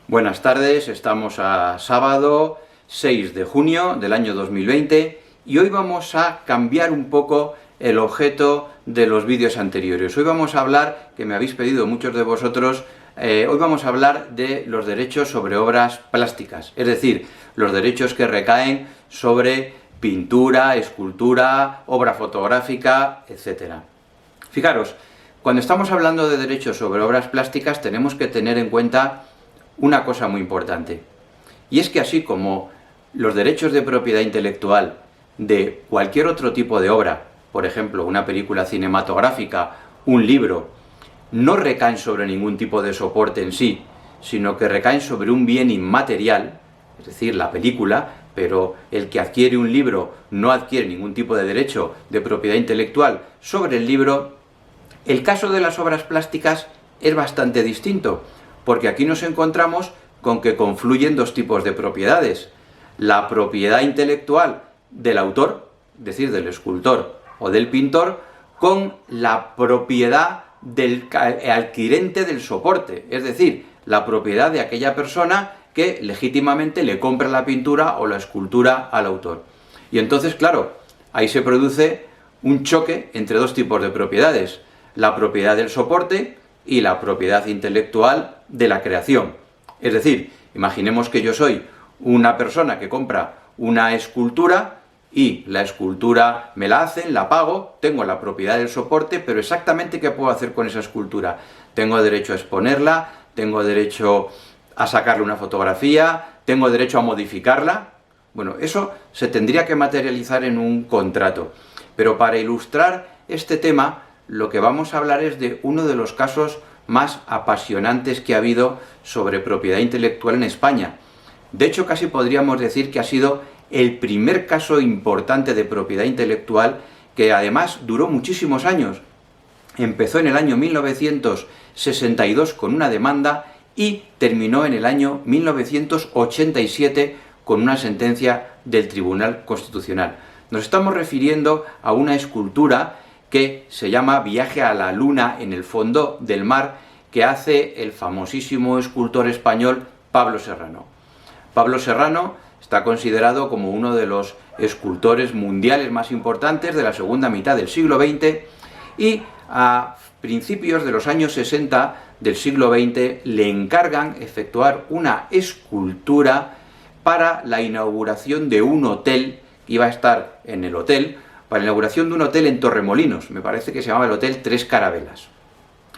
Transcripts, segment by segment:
Buenas tardes, estamos a sábado 6 de junio del año 2020 y hoy vamos a cambiar un poco el objeto de los vídeos anteriores. Hoy vamos a hablar, que me habéis pedido muchos de vosotros, hoy vamos a hablar de los derechos sobre obras plásticas, es decir, los derechos que recaen sobre pintura, escultura, obra fotográfica, etc. Fijaros, cuando estamos hablando de derechos sobre obras plásticas tenemos que tener en cuenta una cosa muy importante, y es que así como los derechos de propiedad intelectual de cualquier otro tipo de obra, por ejemplo, una película cinematográfica, un libro, no recaen sobre ningún tipo de soporte en sí, sino que recaen sobre un bien inmaterial, es decir, la película, pero el que adquiere un libro no adquiere ningún tipo de derecho de propiedad intelectual sobre el libro. El caso de las obras plásticas es bastante distinto, porque aquí nos encontramos con que confluyen dos tipos de propiedades: la propiedad intelectual del autor, es decir, del escultor o del pintor, con la propiedad del adquirente del soporte, es decir, la propiedad de aquella persona que legítimamente le compra la pintura o la escultura al autor. Y entonces, claro, ahí se produce un choque entre dos tipos de propiedades: la propiedad del soporte y la propiedad intelectual de la creación. Es decir, imaginemos que yo soy una persona que compra una escultura y la escultura me la hacen, la pago, tengo la propiedad del soporte, pero exactamente ¿qué puedo hacer con esa escultura? Tengo derecho a exponerla, tengo derecho a sacarle una fotografía, tengo derecho a modificarla. Bueno, eso se tendría que materializar en un contrato. Pero para ilustrar este tema, lo que vamos a hablar es de uno de los casos más apasionantes que ha habido sobre propiedad intelectual en España. De hecho, casi podríamos decir que ha sido el primer caso importante de propiedad intelectual, que además duró muchísimos años. Empezó en el año 1962 con una demanda y terminó en el año 1987 con una sentencia del Tribunal Constitucional. Nos estamos refiriendo a una escultura que se llama Viaje a la Luna en el fondo del mar, que hace el famosísimo escultor español Pablo Serrano. Pablo Serrano está considerado como uno de los escultores mundiales más importantes de la segunda mitad del siglo XX, y a principios de los años 60 del siglo XX le encargan efectuar una escultura para la inauguración de un hotel que iba a estar en el hotel, para la inauguración de un hotel en Torremolinos, me parece que se llamaba el Hotel Tres Carabelas.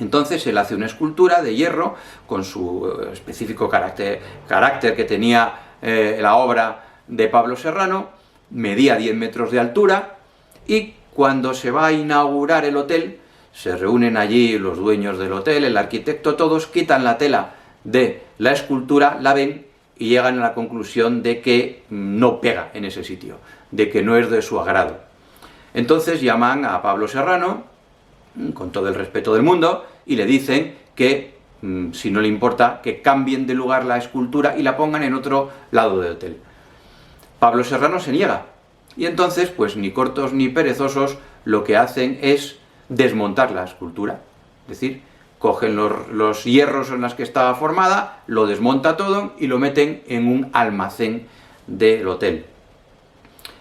Entonces él hace una escultura de hierro con su específico carácter que tenía la obra de Pablo Serrano, medía 10 metros de altura, y cuando se va a inaugurar el hotel, se reúnen allí los dueños del hotel, el arquitecto, todos quitan la tela de la escultura, la ven y llegan a la conclusión de que no pega en ese sitio, de que no es de su agrado. Entonces llaman a Pablo Serrano, con todo el respeto del mundo, y le dicen que, si no le importa, que cambien de lugar la escultura y la pongan en otro lado del hotel. Pablo Serrano se niega, y entonces, pues ni cortos ni perezosos, lo que hacen es desmontar la escultura. Es decir, cogen los hierros en los que estaba formada, lo desmonta todo y lo meten en un almacén del hotel.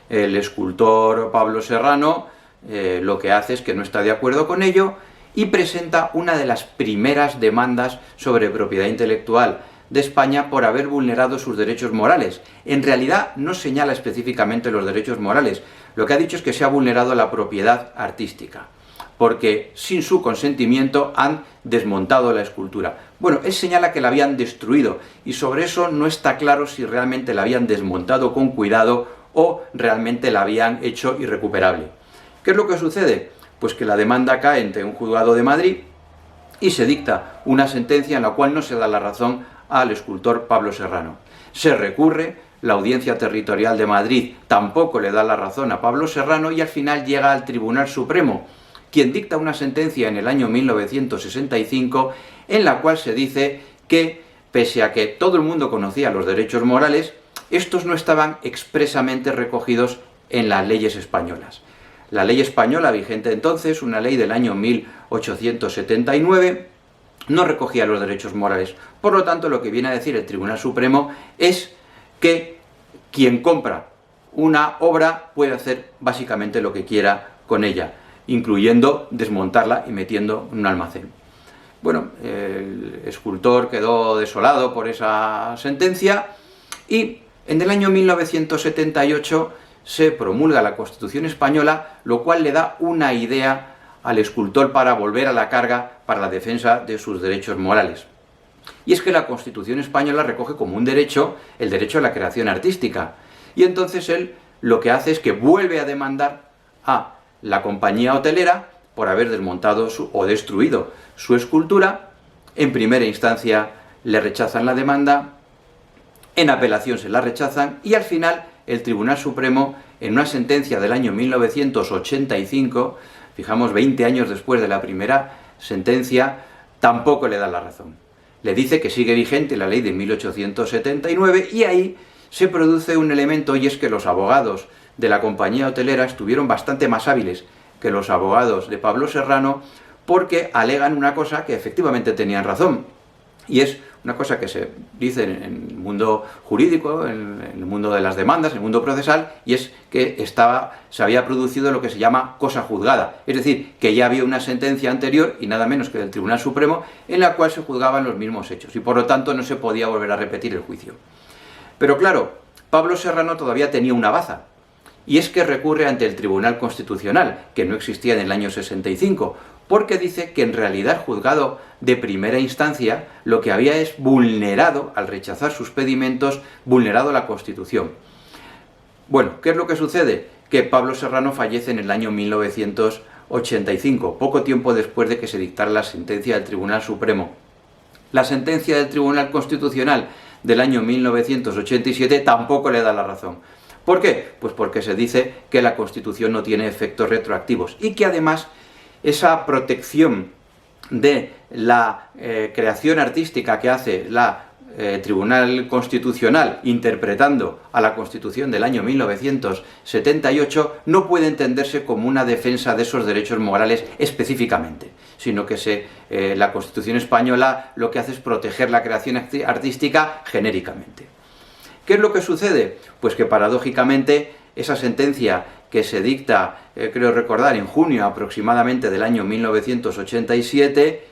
El escultor Pablo Serrano lo que hace es que no está de acuerdo con ello y presenta una de las primeras demandas sobre propiedad intelectual de España por haber vulnerado sus derechos morales. En realidad no señala específicamente los derechos morales, lo que ha dicho es que se ha vulnerado la propiedad artística, porque sin su consentimiento han desmontado la escultura. Bueno, él señala que la habían destruido, y sobre eso no está claro si realmente la habían desmontado con cuidado o realmente la habían hecho irrecuperable. ¿Qué es lo que sucede? Pues que la demanda cae ante un juzgado de Madrid y se dicta una sentencia en la cual no se da la razón al escultor Pablo Serrano. Se recurre, la Audiencia Territorial de Madrid tampoco le da la razón a Pablo Serrano y al final llega al Tribunal Supremo, quien dicta una sentencia en el año 1965 en la cual se dice que, pese a que todo el mundo conocía los derechos morales, estos no estaban expresamente recogidos en las leyes españolas. La ley española vigente entonces, una ley del año 1879, no recogía los derechos morales. Por lo tanto, lo que viene a decir el Tribunal Supremo es que quien compra una obra puede hacer básicamente lo que quiera con ella, incluyendo desmontarla y metiendo en un almacén. Bueno, el escultor quedó desolado por esa sentencia y en el año 1978 se promulga la Constitución española, lo cual le da una idea al escultor para volver a la carga para la defensa de sus derechos morales. Y es que la Constitución española recoge como un derecho el derecho a la creación artística. Y entonces él lo que hace es que vuelve a demandar a la compañía hotelera por haber desmontado o destruido su escultura. En primera instancia le rechazan la demanda, en apelación se la rechazan y al final el Tribunal Supremo, en una sentencia del año 1985, fijamos 20 años después de la primera sentencia, tampoco le da la razón. Le dice que sigue vigente la ley de 1879 y ahí se produce un elemento, y es que los abogados de la compañía hotelera estuvieron bastante más hábiles que los abogados de Pablo Serrano, porque alegan una cosa que efectivamente tenían razón, y es una cosa que se dice en el mundo jurídico, en el mundo de las demandas, en el mundo procesal, y es que se había producido lo que se llama cosa juzgada, es decir, que ya había una sentencia anterior, y nada menos que del Tribunal Supremo, en la cual se juzgaban los mismos hechos, y por lo tanto no se podía volver a repetir el juicio. Pero claro, Pablo Serrano todavía tenía una baza, y es que recurre ante el Tribunal Constitucional, que no existía en el año 65, porque dice que en realidad el juzgado de primera instancia lo que había es vulnerado, al rechazar sus pedimentos, vulnerado la Constitución. Bueno, ¿qué es lo que sucede? Que Pablo Serrano fallece en el año 1985, poco tiempo después de que se dictara la sentencia del Tribunal Supremo. La sentencia del Tribunal Constitucional del año 1987 tampoco le da la razón. ¿Por qué? Pues porque se dice que la Constitución no tiene efectos retroactivos y que además esa protección de la creación artística que hace la Tribunal Constitucional interpretando a la Constitución del año 1978 no puede entenderse como una defensa de esos derechos morales específicamente, sino que la Constitución española lo que hace es proteger la creación artística genéricamente. ¿Qué es lo que sucede? Pues que paradójicamente esa sentencia que se dicta, creo recordar, en junio aproximadamente del año 1987,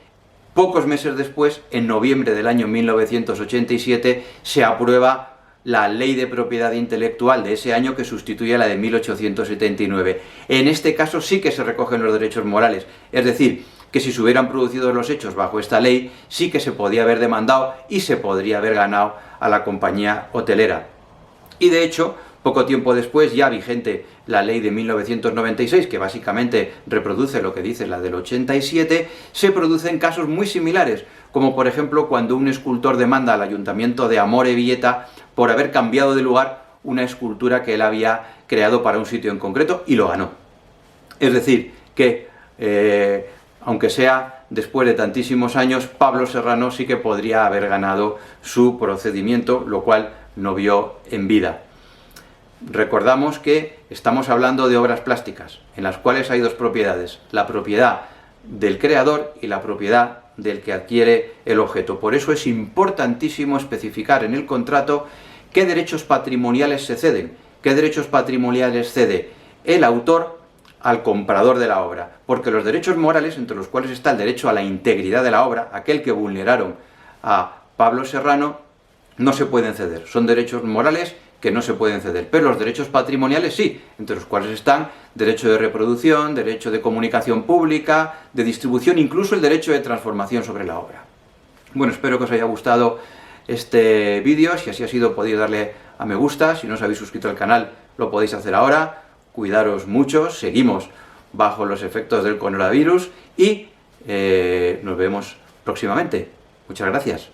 pocos meses después, en noviembre del año 1987, se aprueba la ley de propiedad intelectual de ese año que sustituye a la de 1879. En este caso sí que se recogen los derechos morales, es decir, que si se hubieran producido los hechos bajo esta ley, sí que se podía haber demandado y se podría haber ganado a la compañía hotelera. Y de hecho, poco tiempo después, ya vigente la ley de 1996, que básicamente reproduce lo que dice la del 87, se producen casos muy similares, como por ejemplo cuando un escultor demanda al Ayuntamiento de Amorebieta por haber cambiado de lugar una escultura que él había creado para un sitio en concreto, y lo ganó. Es decir, que aunque sea después de tantísimos años, Pablo Serrano sí que podría haber ganado su procedimiento, lo cual no vio en vida. Recordamos que estamos hablando de obras plásticas, en las cuales hay dos propiedades, la propiedad del creador y la propiedad del que adquiere el objeto. Por eso es importantísimo especificar en el contrato qué derechos patrimoniales se ceden, qué derechos patrimoniales cede el autor al comprador de la obra, porque los derechos morales, entre los cuales está el derecho a la integridad de la obra, aquel que vulneraron a Pablo Serrano, no se pueden ceder, son derechos morales que no se pueden ceder, pero los derechos patrimoniales sí, entre los cuales están derecho de reproducción, derecho de comunicación pública, de distribución, incluso el derecho de transformación sobre la obra. Bueno, espero que os haya gustado este vídeo. Si así ha sido, podéis darle a me gusta. Si no os habéis suscrito al canal, lo podéis hacer ahora. Cuidaros mucho, seguimos bajo los efectos del coronavirus y nos vemos próximamente. Muchas gracias.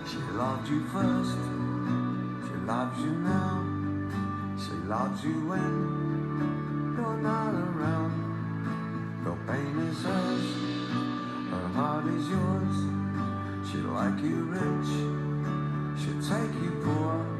She loved you first, she loves you now, she loves you when you're not around. The pain is hers, Her heart is yours. She'll like you rich. She'll take you poor.